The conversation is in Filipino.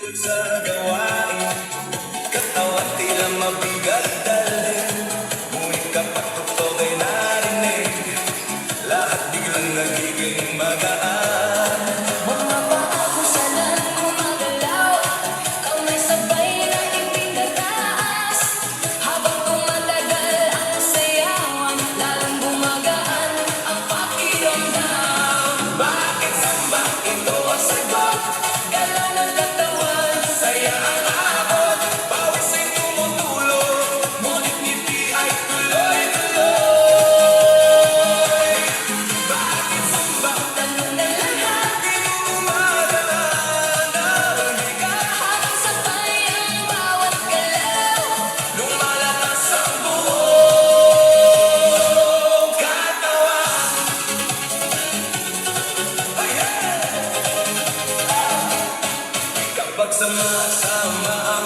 Sa gawain, katawan tila mabigat dalhin. Ngunit kapag totoo ay narinig, lahat biglang nagiging magaan. Mga paa ko sana'y gumagalaw, kamay sabay na ipinataas. Habang tumatagal ang sayawan, lalong gumagaan ang pakiramdam. Bakit samba ito ang sagot? Galaw ng katawan, Saya ang abot, pawis ay tumutulog, ngunit ngiti ay tuloy-tuloy. Bakit samba tanong ng lahat, di mo umadaan ang bigat? habang sabay ang bawat galaw. Lumalakas ang buong katawan. Kapag sama-sama